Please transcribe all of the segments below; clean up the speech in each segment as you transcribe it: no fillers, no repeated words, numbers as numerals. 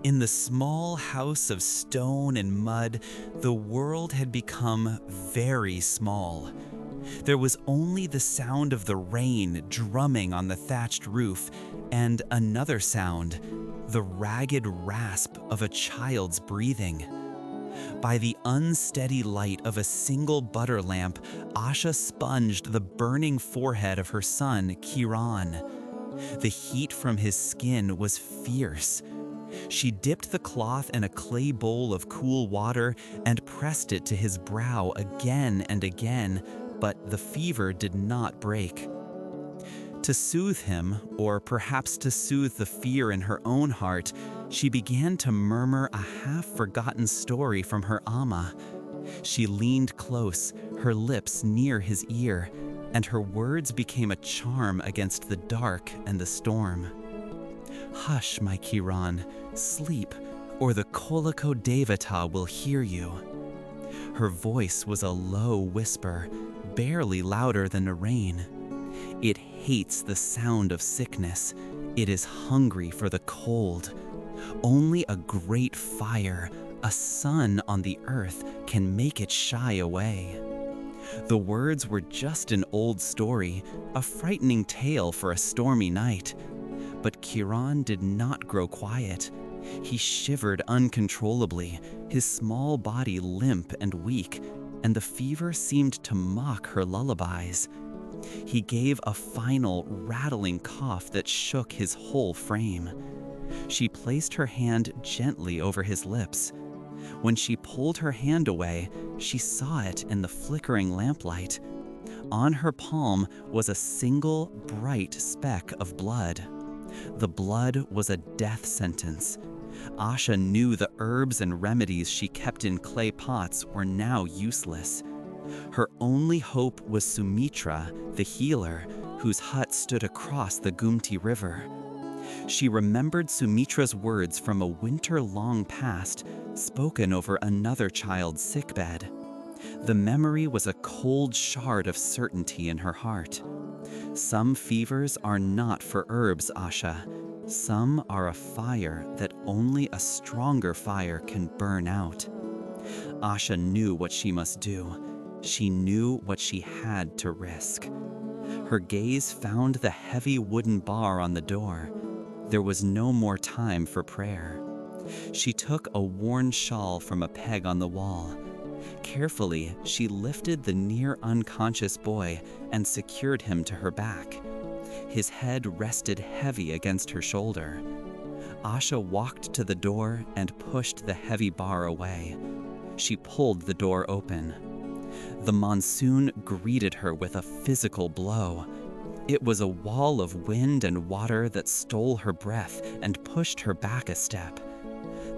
In the small house of stone and mud, the world had become very small. There was only the sound of the rain drumming on the thatched roof, and another sound, the ragged rasp of a child's breathing. By the unsteady light of a single butter lamp, Asha sponged the burning forehead of her son, Kiran. The heat from his skin was fierce. She dipped the cloth in a clay bowl of cool water and pressed it to his brow again and again, but the fever did not break. To soothe him, or perhaps to soothe the fear in her own heart, she began to murmur a half-forgotten story from her Amma. She leaned close, her lips near his ear, and her words became a charm against the dark and the storm. "Hush, my Kiran, sleep, or the Koliko Devata will hear you." Her voice was a low whisper, barely louder than the rain. It hates the sound of sickness. It is hungry for the cold. Only a great fire, a sun on the earth, can make it shy away. The words were just an old story, a frightening tale for a stormy night. But Kiran did not grow quiet. He shivered uncontrollably, his small body limp and weak, and the fever seemed to mock her lullabies. He gave a final, rattling cough that shook his whole frame. She placed her hand gently over his lips. When she pulled her hand away, she saw it in the flickering lamplight. On her palm was a single, bright speck of blood. The blood was a death sentence. Asha knew the herbs and remedies she kept in clay pots were now useless. Her only hope was Sumitra, the healer, whose hut stood across the Ghumti River. She remembered Sumitra's words from a winter long past, spoken over another child's sickbed. The memory was a cold shard of certainty in her heart. Some fevers are not for herbs, Asha. Some are a fire that only a stronger fire can burn out. Asha knew what she must do. She knew what she had to risk. Her gaze found the heavy wooden bar on the door. There was no more time for prayer. She took a worn shawl from a peg on the wall. Carefully, she lifted the near unconscious boy and secured him to her back. His head rested heavy against her shoulder. Asha walked to the door and pushed the heavy bar away. She pulled the door open. The monsoon greeted her with a physical blow. It was a wall of wind and water that stole her breath and pushed her back a step.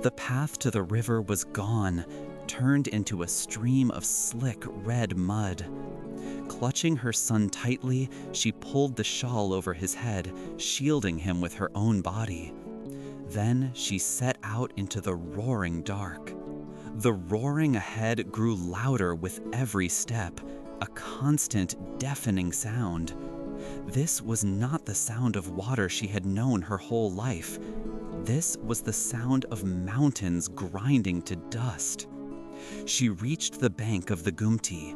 The path to the river was gone, turned into a stream of slick red mud. Clutching her son tightly, she pulled the shawl over his head, shielding him with her own body. Then she set out into the roaring dark. The roaring ahead grew louder with every step, a constant, deafening sound. This was not the sound of water she had known her whole life. This was the sound of mountains grinding to dust. She reached the bank of the Ghumti.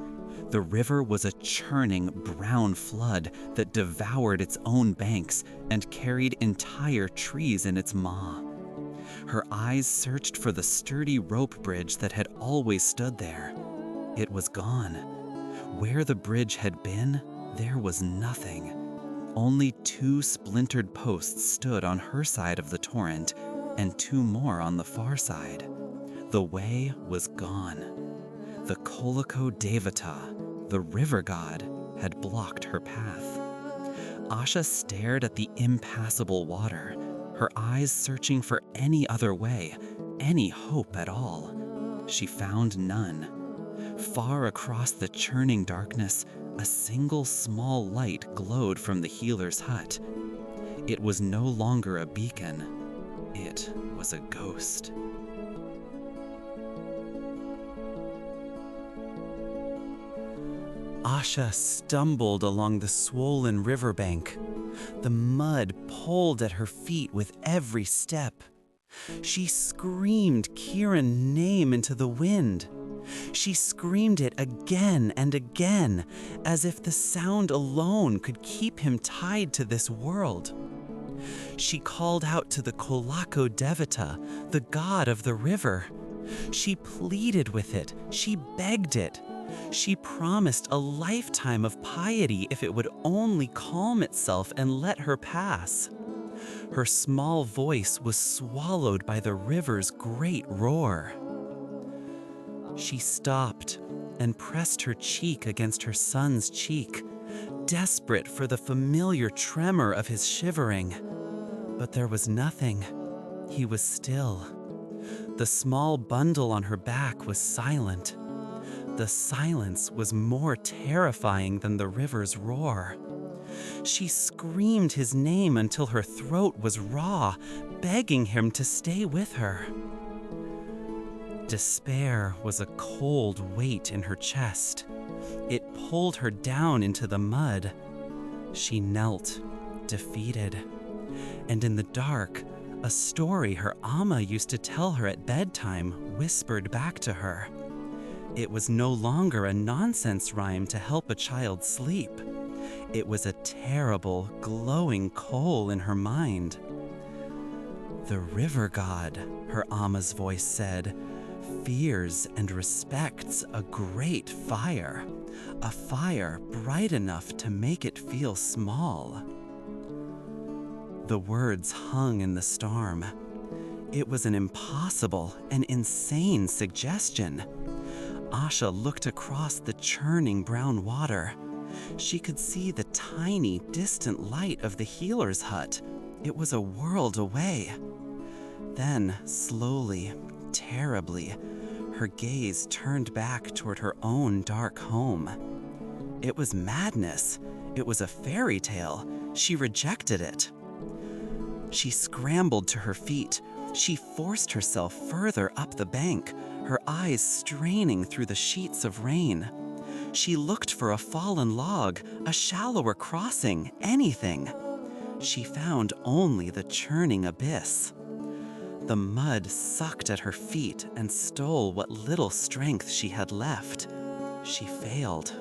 The river was a churning brown flood that devoured its own banks and carried entire trees in its maw. Her eyes searched for the sturdy rope bridge that had always stood there. It was gone. Where the bridge had been, there was nothing. Only two splintered posts stood on her side of the torrent, and two more on the far side. The way was gone. The Koliko Devata, the river god, had blocked her path. Asha stared at the impassable water, her eyes searching for any other way, any hope at all. She found none. Far across the churning darkness, a single small light glowed from the healer's hut. It was no longer a beacon. It was a ghost. Asha stumbled along the swollen riverbank. The mud pulled at her feet with every step. She screamed Kieran's name into the wind. She screamed it again and again, as if the sound alone could keep him tied to this world. She called out to the Kolako Devata, the god of the river. She pleaded with it. She begged it. She promised a lifetime of piety if it would only calm itself and let her pass. Her small voice was swallowed by the river's great roar. She stopped and pressed her cheek against her son's cheek, desperate for the familiar tremor of his shivering. But there was nothing. He was still. The small bundle on her back was silent. The silence was more terrifying than the river's roar. She screamed his name until her throat was raw, begging him to stay with her. Despair was a cold weight in her chest. It pulled her down into the mud. She knelt, defeated. And in the dark, a story her Amma used to tell her at bedtime whispered back to her. It was no longer a nonsense rhyme to help a child sleep. It was a terrible, glowing coal in her mind. "The river god," her Amma's voice said, "fears and respects a great fire, a fire bright enough to make it feel small." The words hung in the storm. It was an impossible and insane suggestion. Asha looked across the churning brown water. She could see the tiny, distant light of the healer's hut. It was a world away. Then, slowly, terribly, her gaze turned back toward her own dark home. It was madness. It was a fairy tale. She rejected it. She scrambled to her feet. She forced herself further up the bank, her eyes straining through the sheets of rain. She looked for a fallen log, a shallower crossing, anything. She found only the churning abyss. The mud sucked at her feet and stole what little strength she had left. She failed.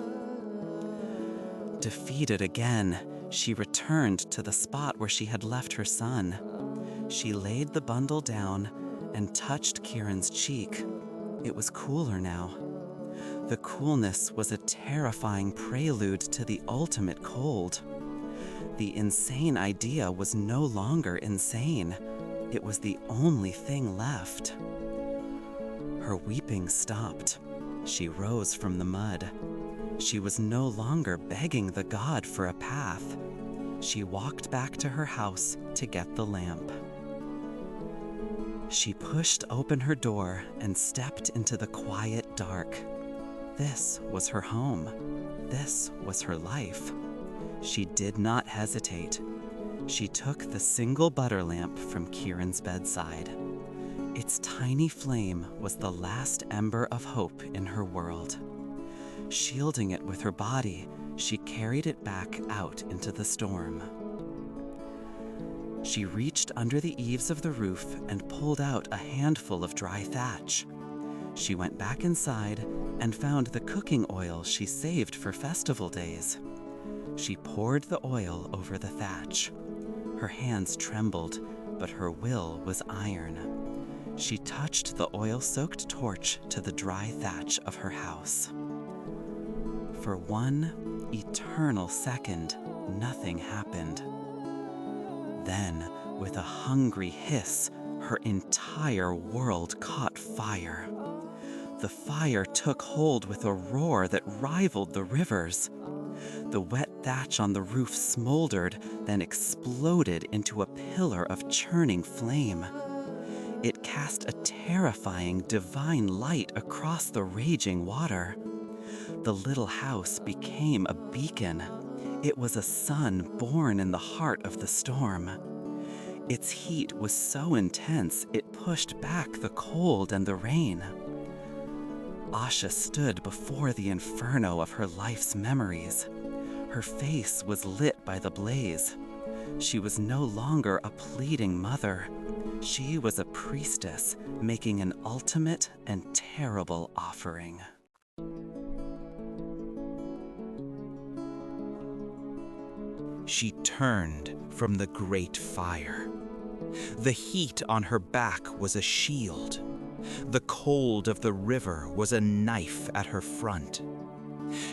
Defeated again, she returned to the spot where she had left her son. She laid the bundle down and touched Kieran's cheek. It was cooler now. The coolness was a terrifying prelude to the ultimate cold. The insane idea was no longer insane. It was the only thing left. Her weeping stopped. She rose from the mud. She was no longer begging the god for a path. She walked back to her house to get the lamp. She pushed open her door and stepped into the quiet dark. This was her home. This was her life. She did not hesitate. She took the single butter lamp from Kieran's bedside. Its tiny flame was the last ember of hope in her world. Shielding it with her body, she carried it back out into the storm. She reached under the eaves of the roof and pulled out a handful of dry thatch. She went back inside and found the cooking oil she saved for festival days. She poured the oil over the thatch. Her hands trembled, but her will was iron. She touched the oil-soaked torch to the dry thatch of her house. For one eternal second, nothing happened. Then, with a hungry hiss, her entire world caught fire. The fire took hold with a roar that rivaled the river's. The wet thatch on the roof smoldered, then exploded into a pillar of churning flame. It cast a terrifying, divine light across the raging water. The little house became a beacon. It was a sun born in the heart of the storm. Its heat was so intense it pushed back the cold and the rain. Asha stood before the inferno of her life's memories. Her face was lit by the blaze. She was no longer a pleading mother. She was a priestess making an ultimate and terrible offering. She turned from the great fire. The heat on her back was a shield. The cold of the river was a knife at her front.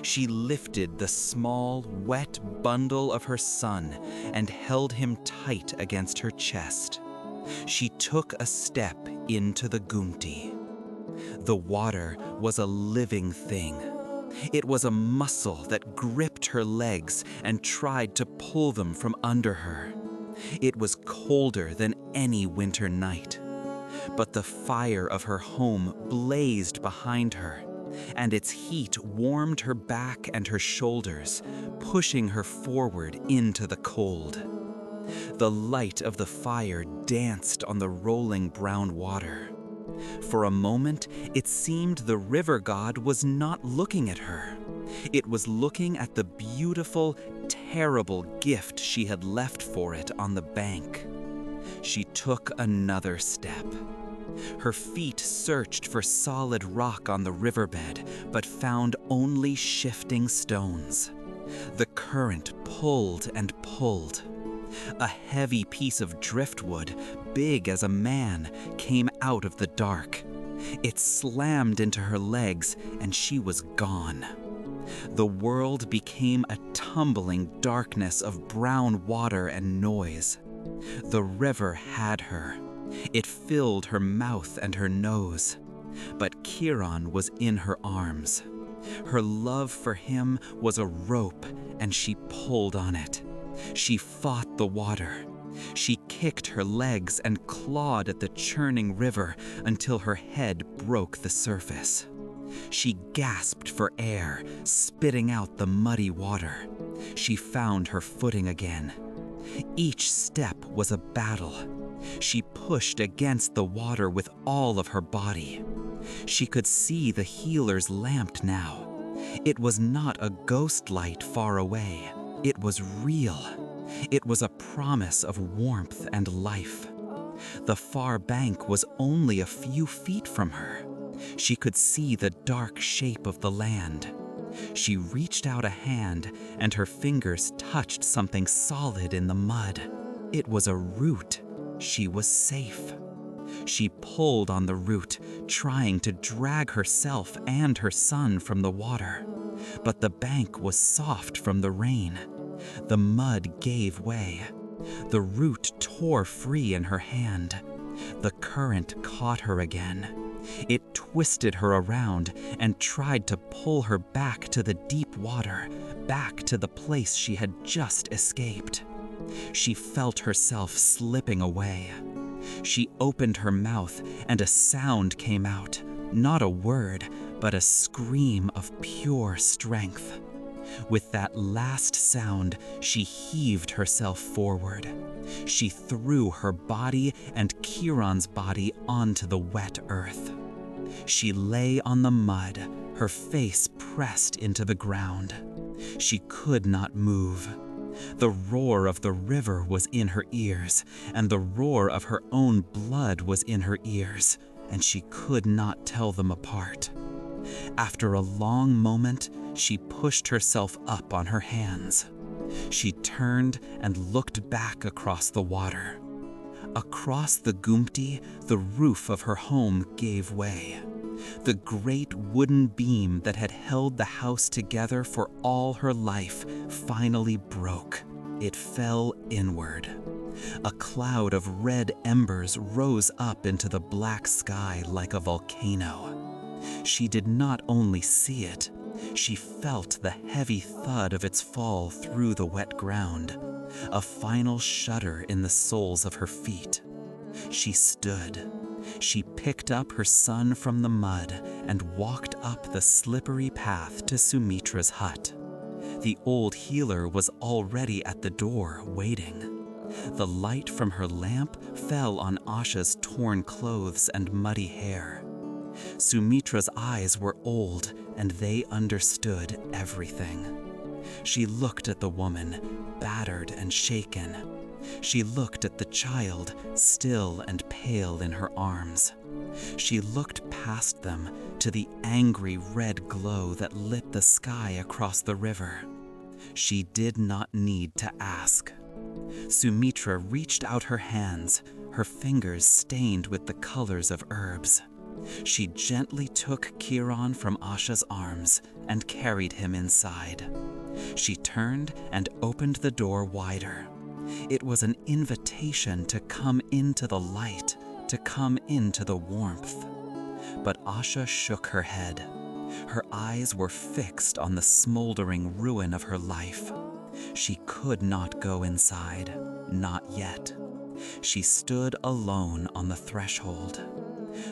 She lifted the small, wet bundle of her son and held him tight against her chest. She took a step into the Ghumti. The water was a living thing. It was a muscle that gripped her legs and tried to pull them from under her. It was colder than any winter night. But the fire of her home blazed behind her, and its heat warmed her back and her shoulders, pushing her forward into the cold. The light of the fire danced on the rolling brown water. For a moment, it seemed the river god was not looking at her. It was looking at the beautiful, terrible gift she had left for it on the bank. She took another step. Her feet searched for solid rock on the riverbed, but found only shifting stones. The current pulled and pulled. A heavy piece of driftwood, big as a man, came out of the dark. It slammed into her legs, and she was gone. The world became a tumbling darkness of brown water and noise. The river had her. It filled her mouth and her nose. But Chiron was in her arms. Her love for him was a rope, and she pulled on it. She fought the water. She kicked her legs and clawed at the churning river until her head broke the surface. She gasped for air, spitting out the muddy water. She found her footing again. Each step was a battle. She pushed against the water with all of her body. She could see the healer's lamp now. It was not a ghost light far away. It was real. It was a promise of warmth and life. The far bank was only a few feet from her. She could see the dark shape of the land. She reached out a hand, and her fingers touched something solid in the mud. It was a root. She was safe. She pulled on the root, trying to drag herself and her son from the water. But the bank was soft from the rain. The mud gave way. The root tore free in her hand. The current caught her again. It twisted her around and tried to pull her back to the deep water, back to the place she had just escaped. She felt herself slipping away. She opened her mouth and a sound came out, not a word, but a scream of pure strength. With that last sound, she heaved herself forward. She threw her body and Chiron's body onto the wet earth. She lay on the mud, her face pressed into the ground. She could not move. The roar of the river was in her ears, and the roar of her own blood was in her ears, and she could not tell them apart. After a long moment, she pushed herself up on her hands. She turned and looked back across the water. Across the Ghumti, the roof of her home gave way. The great wooden beam that had held the house together for all her life finally broke. It fell inward. A cloud of red embers rose up into the black sky like a volcano. She did not only see it, she felt the heavy thud of its fall through the wet ground, a final shudder in the soles of her feet. She stood. She picked up her son from the mud and walked up the slippery path to Sumitra's hut. The old healer was already at the door, waiting. The light from her lamp fell on Asha's torn clothes and muddy hair. Sumitra's eyes were old, and they understood everything. She looked at the woman, battered and shaken. She looked at the child, still and pale in her arms. She looked past them to the angry red glow that lit the sky across the river. She did not need to ask. Sumitra reached out her hands, her fingers stained with the colors of herbs. She gently took Kiran from Asha's arms and carried him inside. She turned and opened the door wider. It was an invitation to come into the light, to come into the warmth. But Asha shook her head. Her eyes were fixed on the smoldering ruin of her life. She could not go inside, not yet. She stood alone on the threshold.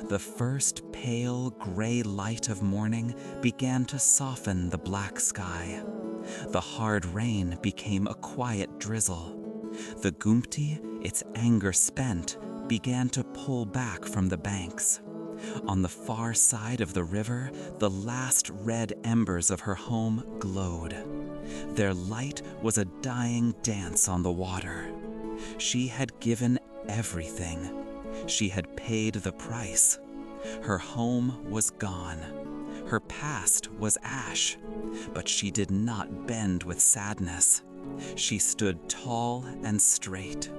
The first pale gray light of morning began to soften the black sky. The hard rain became a quiet drizzle. The Ghumti, its anger spent, began to pull back from the banks. On the far side of the river, the last red embers of her home glowed. Their light was a dying dance on the water. She had given everything. She had paid the price. Her home was gone. Her past was ash. But she did not bend with sadness. She stood tall and straight.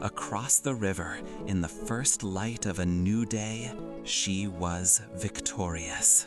Across the river, in the first light of a new day, she was victorious.